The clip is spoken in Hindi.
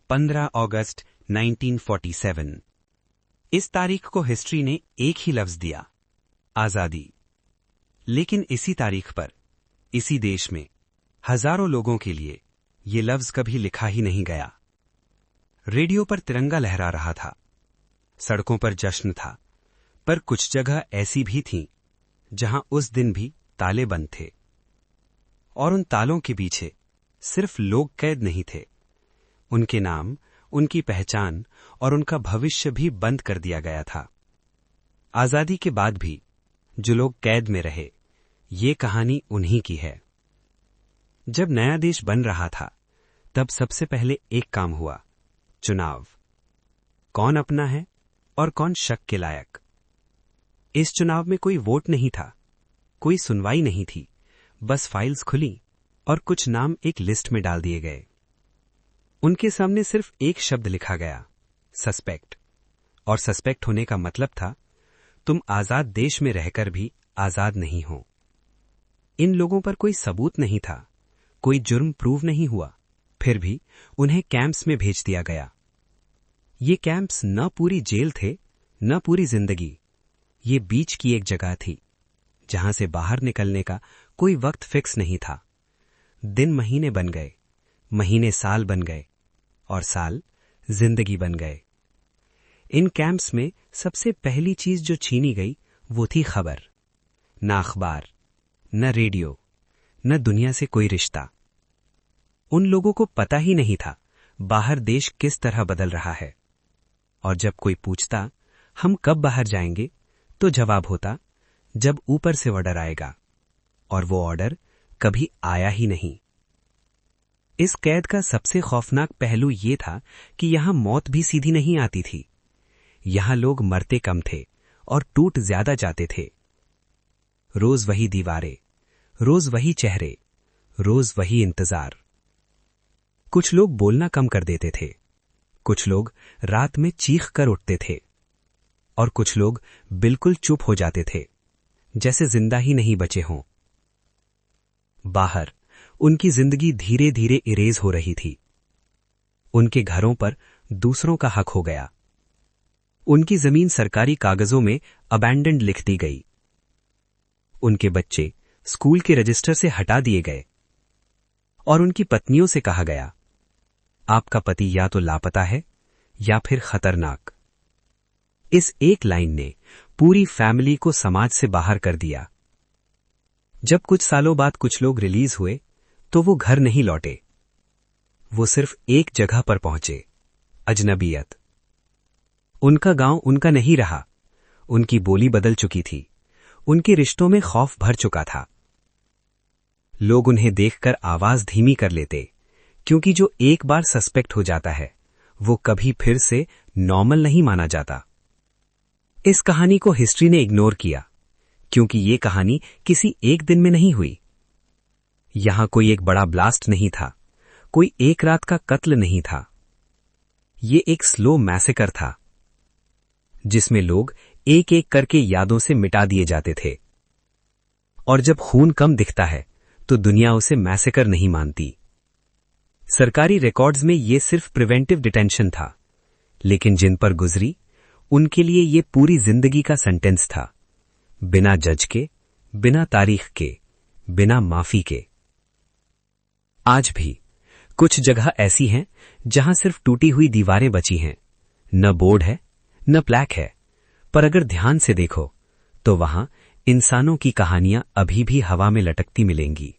15 अगस्त 1947। इस तारीख को हिस्ट्री ने एक ही लफ्ज दिया, आजादी। लेकिन इसी तारीख पर, इसी देश में हजारों लोगों के लिए ये लफ्ज कभी लिखा ही नहीं गया। रेडियो पर तिरंगा लहरा रहा था, सड़कों पर जश्न था, पर कुछ जगह ऐसी भी थीं जहां उस दिन भी ताले बंद थे। और उन तालों के पीछे सिर्फ लोग कैद नहीं थे, उनके नाम, उनकी पहचान और उनका भविष्य भी बंद कर दिया गया था। आजादी के बाद भी जो लोग कैद में रहे, ये कहानी उन्हीं की है। जब नया देश बन रहा था, तब सबसे पहले एक काम हुआ, चुनाव। कौन अपना है और कौन शक के लायक। इस चुनाव में कोई वोट नहीं था, कोई सुनवाई नहीं थी, बस फाइल्स खुली और कुछ नाम एक लिस्ट में डाल दिए गए। उनके सामने सिर्फ एक शब्द लिखा गया, सस्पेक्ट। और सस्पेक्ट होने का मतलब था, तुम आजाद देश में रहकर भी आजाद नहीं हो। इन लोगों पर कोई सबूत नहीं था, कोई जुर्म प्रूव नहीं हुआ, फिर भी उन्हें कैंप्स में भेज दिया गया। ये कैंप्स न पूरी जेल थे, न पूरी जिंदगी। ये बीच की एक जगह थी, जहां से बाहर निकलने का कोई वक्त फिक्स नहीं था। दिन महीने बन गए, महीने साल बन गए, और साल जिंदगी बन गए। इन कैंप्स में सबसे पहली चीज जो छीनी गई, वो थी खबर। न अखबार, न रेडियो, न दुनिया से कोई रिश्ता। उन लोगों को पता ही नहीं था बाहर देश किस तरह बदल रहा है। और जब कोई पूछता, हम कब बाहर जाएंगे, तो जवाब होता, जब ऊपर से ऑर्डर आएगा। और वो ऑर्डर कभी आया ही नहीं। इस कैद का सबसे खौफनाक पहलू ये था कि यहां मौत भी सीधी नहीं आती थी। यहां लोग मरते कम थे और टूट ज्यादा जाते थे। रोज वही दीवारें, रोज वही चेहरे, रोज वही इंतजार। कुछ लोग बोलना कम कर देते थे, कुछ लोग रात में चीख कर उठते थे, और कुछ लोग बिल्कुल चुप हो जाते थे, जैसे जिंदा ही नहीं बचे हों। बाहर उनकी जिंदगी धीरे धीरे इरेज हो रही थी। उनके घरों पर दूसरों का हक हो गया। उनकी जमीन सरकारी कागजों में अबैंडन्ड लिख दी गई। उनके बच्चे स्कूल के रजिस्टर से हटा दिए गए। और उनकी पत्नियों से कहा गया, आपका पति या तो लापता है या फिर खतरनाक। इस एक लाइन ने पूरी फैमिली को समाज से बाहर कर दिया। जब कुछ सालों बाद कुछ लोग रिलीज हुए, तो वो घर नहीं लौटे। वो सिर्फ एक जगह पर पहुंचे, अजनबियत। उनका गांव उनका नहीं रहा, उनकी बोली बदल चुकी थी, उनके रिश्तों में खौफ भर चुका था। लोग उन्हें देखकर आवाज धीमी कर लेते, क्योंकि जो एक बार सस्पेक्ट हो जाता है, वो कभी फिर से नॉर्मल नहीं माना जाता। इस कहानी को हिस्ट्री ने इग्नोर किया, क्योंकि ये कहानी किसी एक दिन में नहीं हुई। यहां कोई एक बड़ा ब्लास्ट नहीं था, कोई एक रात का कत्ल नहीं था। ये एक स्लो मैसेकर था, जिसमें लोग एक एक करके यादों से मिटा दिए जाते थे। और जब खून कम दिखता है, तो दुनिया उसे मैसेकर नहीं मानती। सरकारी रिकॉर्ड्स में ये सिर्फ प्रिवेंटिव डिटेंशन था, लेकिन जिन पर गुजरी, उनके लिए ये पूरी जिंदगी का सेंटेंस था, बिना जज के, बिना तारीख के, बिना माफी के। आज भी कुछ जगह ऐसी हैं जहां सिर्फ टूटी हुई दीवारें बची हैं, न बोर्ड है, न प्लैक है, पर अगर ध्यान से देखो, तो वहां इंसानों की कहानियां अभी भी हवा में लटकती मिलेंगी।